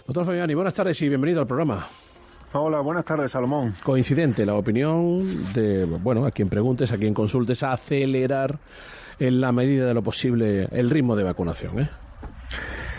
Doctor Fabiani, buenas tardes y bienvenido al programa. Hola, buenas tardes, Salomón. Coincidente la opinión de, a quien preguntes, a quien consultes, a acelerar en la medida de lo posible el ritmo de vacunación, ¿eh?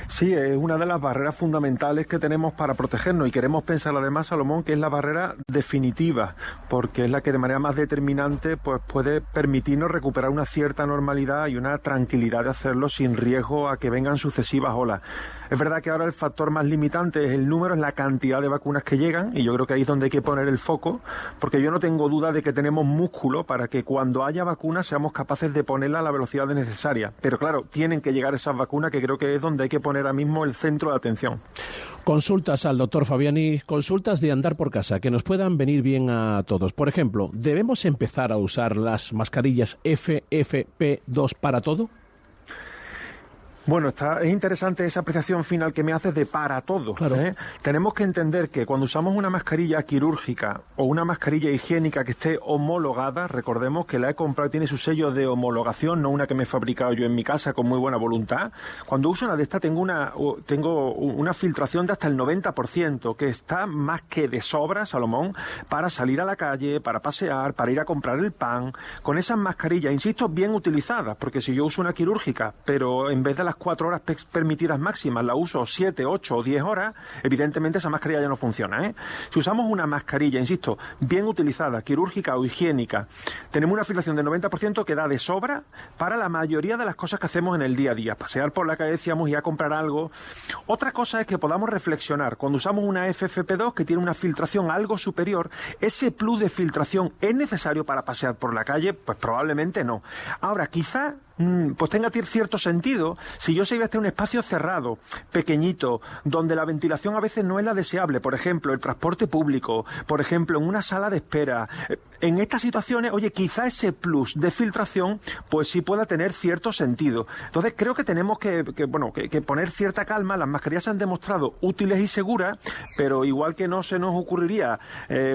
Sí, es una de las barreras fundamentales que tenemos para protegernos y queremos pensar además, Salomón, que es la barrera definitiva, porque es la que de manera más determinante pues puede permitirnos recuperar una cierta normalidad y una tranquilidad de hacerlo sin riesgo a que vengan sucesivas olas. Es verdad que ahora el factor más limitante es el número, es la cantidad de vacunas que llegan, y yo creo que ahí es donde hay que poner el foco, porque yo no tengo duda de que tenemos músculo para que cuando haya vacunas seamos capaces de ponerla a la velocidad necesaria. Pero claro, tienen que llegar esas vacunas, que creo que es donde hay que poner ahora mismo el centro de atención. Consultas al doctor Fabiani, consultas de andar por casa, que nos puedan venir bien a todos. Por ejemplo, ¿debemos empezar a usar las mascarillas FFP2 para todo? Bueno, es interesante esa apreciación final que me haces de para todo. Claro. Tenemos que entender que cuando usamos una mascarilla quirúrgica o una mascarilla higiénica que esté homologada, recordemos que la he comprado y tiene su sello de homologación, no una que me he fabricado yo en mi casa con muy buena voluntad. Cuando uso una de estas tengo una filtración de hasta el 90%, que está más que de sobra, Salomón, para salir a la calle, para pasear, para ir a comprar el pan. Con esas mascarillas, insisto, bien utilizadas, porque si yo uso una quirúrgica, pero en vez de las 4 horas permitidas máximas la uso 7, 8 o 10 horas, evidentemente esa mascarilla ya no funciona, ¿eh? Si usamos una mascarilla, insisto, bien utilizada, quirúrgica o higiénica, tenemos una filtración del 90% que da de sobra para la mayoría de las cosas que hacemos en el día a día. Pasear por la calle, decíamos, y a comprar algo. Otra cosa es que podamos reflexionar. Cuando usamos una FFP2 que tiene una filtración algo superior, ¿ese plus de filtración es necesario para pasear por la calle? Pues probablemente no. Ahora, quizá pues tenga cierto sentido si yo se iba a estar en un espacio cerrado, pequeñito, donde la ventilación a veces no es la deseable, por ejemplo, el transporte público, por ejemplo, en una sala de espera. En estas situaciones, oye, quizá ese plus de filtración, pues sí pueda tener cierto sentido. Entonces, creo que tenemos que poner cierta calma. Las mascarillas se han demostrado útiles y seguras, pero igual que no se nos ocurriría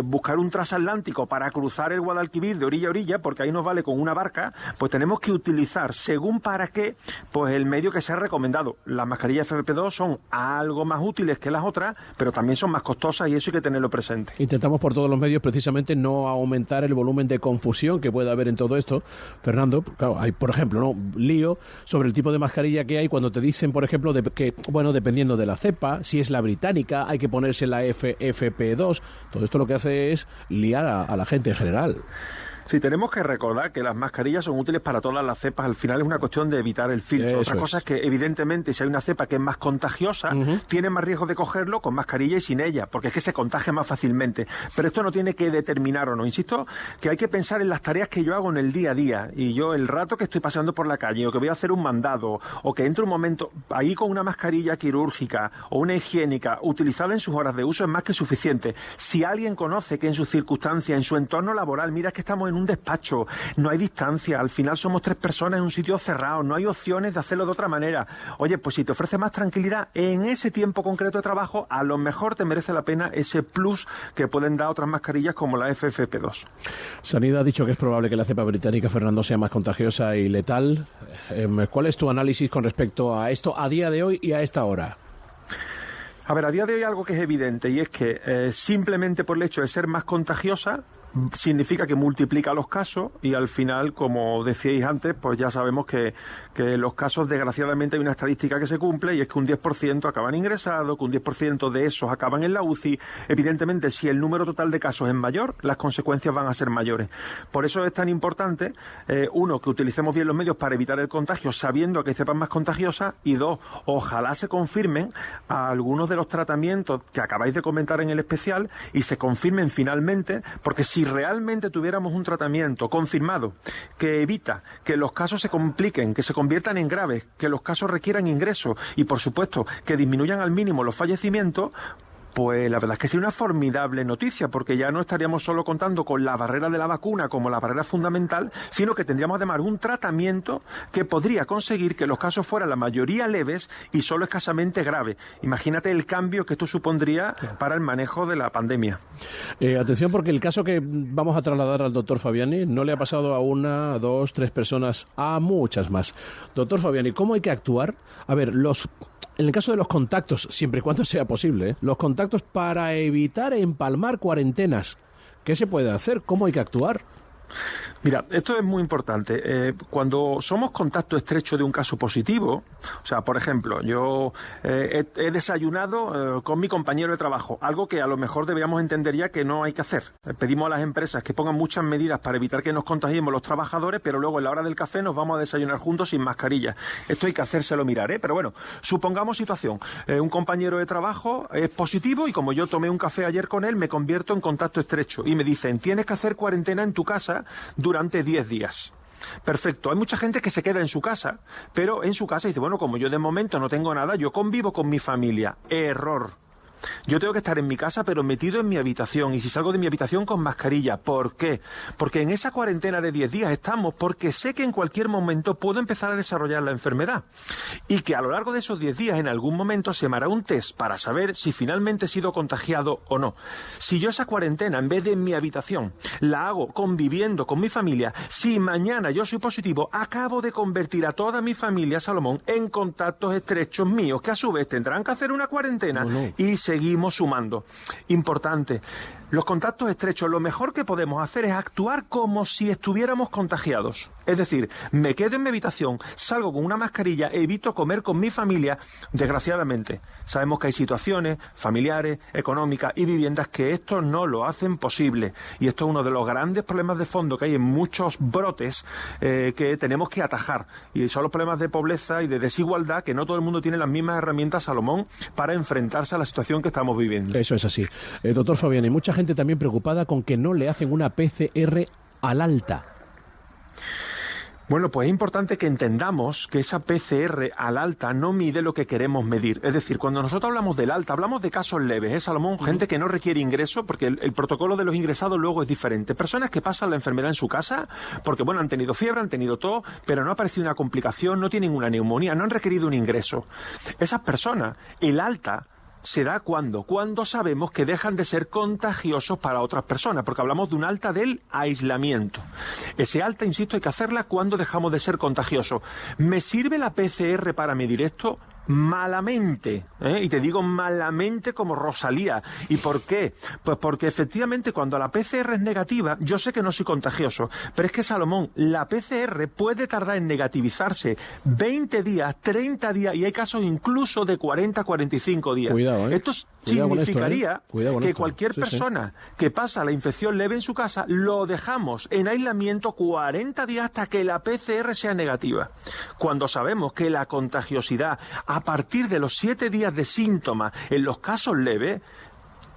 buscar un transatlántico para cruzar el Guadalquivir de orilla a orilla, porque ahí nos vale con una barca, pues tenemos que utilizar según para qué, pues el medio que se ha recomendado. Las mascarillas FFP2 son algo más útiles que las otras, pero también son más costosas y eso hay que tenerlo presente. Intentamos por todos los medios precisamente no aumentar el volumen de confusión que pueda haber en todo esto. Fernando, claro, hay, por ejemplo, lío sobre el tipo de mascarilla que hay cuando te dicen, por ejemplo, que, dependiendo de la cepa, si es la británica, hay que ponerse la FFP2. Todo esto lo que hace es liar a la gente en general. Sí, tenemos que recordar que las mascarillas son útiles para todas las cepas. Al final es una cuestión de evitar el filtro. Otra cosa es que, evidentemente, si hay una cepa que es más contagiosa, tiene más riesgo de cogerlo con mascarilla y sin ella, porque es que se contagia más fácilmente. Pero esto no tiene que determinar o no. Insisto que hay que pensar en las tareas que yo hago en el día a día. Y yo, el rato que estoy pasando por la calle, o que voy a hacer un mandado, o que entro un momento ahí con una mascarilla quirúrgica o una higiénica utilizada en sus horas de uso, es más que suficiente. Si alguien conoce que en sus circunstancias, en su entorno laboral, mira que estamos en un despacho, no hay distancia, al final somos 3 personas en un sitio cerrado, no hay opciones de hacerlo de otra manera. Oye, pues si te ofrece más tranquilidad en ese tiempo concreto de trabajo, a lo mejor te merece la pena ese plus que pueden dar otras mascarillas como la FFP2. Sanidad ha dicho que es probable que la cepa británica, Fernando, sea más contagiosa y letal. ¿Cuál es tu análisis con respecto a esto a día de hoy y a esta hora? A ver, a día de hoy algo que es evidente, y es que simplemente por el hecho de ser más contagiosa, significa que multiplica los casos y al final, como decíais antes, pues ya sabemos que los casos, desgraciadamente, hay una estadística que se cumple y es que un 10% acaban ingresados, que un 10% de esos acaban en la UCI. Evidentemente, si el número total de casos es mayor, las consecuencias van a ser mayores. Por eso es tan importante, uno, que utilicemos bien los medios para evitar el contagio, sabiendo que hay cepas más contagiosas, y dos, ojalá se confirmen algunos de los tratamientos que acabáis de comentar en el especial y se confirmen finalmente, porque si realmente tuviéramos un tratamiento confirmado que evita que los casos se compliquen, que se conviertan en graves, que los casos requieran ingreso y, por supuesto, que disminuyan al mínimo los fallecimientos, pues la verdad es que sería una formidable noticia, porque ya no estaríamos solo contando con la barrera de la vacuna como la barrera fundamental, sino que tendríamos además un tratamiento que podría conseguir que los casos fueran la mayoría leves y solo escasamente graves. Imagínate el cambio que esto supondría para el manejo de la pandemia. Atención, porque el caso que vamos a trasladar al doctor Fabiani no le ha pasado a 1, 2, 3 personas, a muchas más. Doctor Fabiani, ¿cómo hay que actuar? A ver, En el caso de los contactos, siempre y cuando sea posible, los contactos para evitar empalmar cuarentenas, ¿qué se puede hacer? ¿Cómo hay que actuar? Mira, esto es muy importante. Cuando somos contacto estrecho de un caso positivo, o sea, por ejemplo, yo he desayunado con mi compañero de trabajo, algo que a lo mejor deberíamos entender ya que no hay que hacer. Pedimos a las empresas que pongan muchas medidas para evitar que nos contagiemos los trabajadores, pero luego en la hora del café nos vamos a desayunar juntos sin mascarilla. Esto hay que hacérselo mirar, ¿eh? Pero bueno, supongamos situación. Un compañero de trabajo es positivo y como yo tomé un café ayer con él, me convierto en contacto estrecho y me dicen, tienes que hacer cuarentena en tu casa durante 10 días. Perfecto, hay mucha gente que se queda en su casa, pero en su casa dice, bueno, como yo de momento no tengo nada, yo convivo con mi familia. Error. Yo tengo que estar en mi casa, pero metido en mi habitación, y si salgo de mi habitación con mascarilla. ¿Por qué? Porque en esa cuarentena de 10 días estamos porque sé que en cualquier momento puedo empezar a desarrollar la enfermedad y que a lo largo de esos 10 días en algún momento se me hará un test para saber si finalmente he sido contagiado o no. Si yo esa cuarentena, en vez de en mi habitación, la hago conviviendo con mi familia, si mañana yo soy positivo, acabo de convertir a toda mi familia, Salomón, en contactos estrechos míos, que a su vez tendrán que hacer una cuarentena y seguimos sumando. Importante. Los contactos estrechos, lo mejor que podemos hacer es actuar como si estuviéramos contagiados. Es decir, me quedo en mi habitación, salgo con una mascarilla, evito comer con mi familia. Desgraciadamente, sabemos que hay situaciones familiares, económicas y viviendas que esto no lo hacen posible. Y esto es uno de los grandes problemas de fondo que hay en muchos brotes que tenemos que atajar. Y son los problemas de pobreza y de desigualdad, que no todo el mundo tiene las mismas herramientas, Salomón, para enfrentarse a la situación que estamos viviendo. Eso es así. Doctor Fabiani, mucha gente también preocupada con que no le hacen una PCR al alta. Bueno, pues es importante que entendamos que esa PCR al alta no mide lo que queremos medir. Es decir, cuando nosotros hablamos del alta, hablamos de casos leves, Salomón? Gente que no requiere ingreso, porque el protocolo de los ingresados luego es diferente. Personas que pasan la enfermedad en su casa, porque bueno, han tenido fiebre, han tenido tos, pero no ha aparecido una complicación, no tienen una neumonía, no han requerido un ingreso. Esas personas, el alta se da cuando sabemos que dejan de ser contagiosos para otras personas, porque hablamos de un alta del aislamiento. Ese alta, insisto, hay que hacerla cuando dejamos de ser contagiosos. ¿Me sirve la PCR para medir esto? Malamente, y te digo malamente como Rosalía. ¿Y por qué? Pues porque efectivamente cuando la PCR es negativa, yo sé que no soy contagioso, pero es que, Salomón, la PCR puede tardar en negativizarse 20 días, 30 días, y hay casos incluso de 40, 45 días. Cuidado, Esto significaría que cualquier persona que pasa la infección leve en su casa, lo dejamos en aislamiento 40 días hasta que la PCR sea negativa. Cuando sabemos que la contagiosidad a partir de los 7 días de síntomas en los casos leves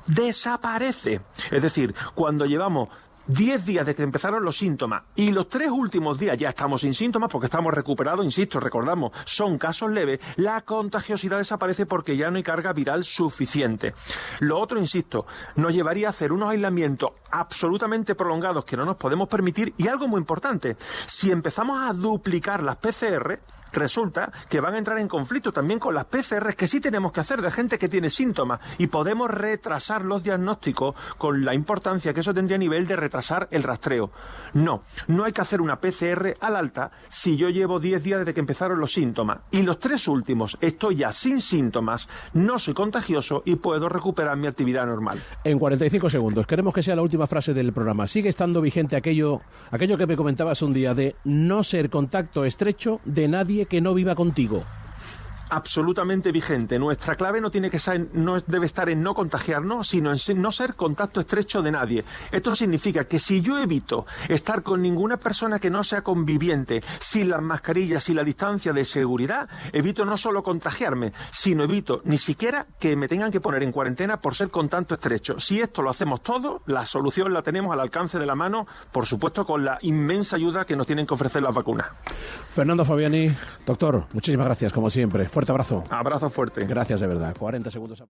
desaparece. Es decir, cuando llevamos 10 días de que empezaron los síntomas y los 3 últimos días ya estamos sin síntomas porque estamos recuperados, insisto, recordamos, son casos leves, la contagiosidad desaparece porque ya no hay carga viral suficiente. Lo otro, insisto, nos llevaría a hacer unos aislamientos absolutamente prolongados que no nos podemos permitir, y algo muy importante, si empezamos a duplicar las PCR, resulta que van a entrar en conflicto también con las PCRs que sí tenemos que hacer de gente que tiene síntomas, y podemos retrasar los diagnósticos con la importancia que eso tendría a nivel de retrasar el rastreo. No hay que hacer una PCR al alta si yo llevo 10 días desde que empezaron los síntomas y los 3 últimos estoy ya sin síntomas, no soy contagioso y puedo recuperar mi actividad normal. En 45 segundos, queremos que sea la última frase del programa. ¿Sigue estando vigente aquello que me comentabas un día de no ser contacto estrecho de nadie que no viva contigo? Absolutamente vigente. Nuestra clave no debe estar en no contagiarnos, sino en no ser contacto estrecho de nadie. Esto significa que si yo evito estar con ninguna persona que no sea conviviente, sin las mascarillas y la distancia de seguridad, evito no solo contagiarme, sino evito ni siquiera que me tengan que poner en cuarentena por ser contacto estrecho. Si esto lo hacemos todo, la solución la tenemos al alcance de la mano, por supuesto con la inmensa ayuda que nos tienen que ofrecer las vacunas. Fernando Fabiani, doctor, muchísimas gracias como siempre. Fuerte abrazo. Abrazo fuerte. Gracias de verdad. 40 segundos.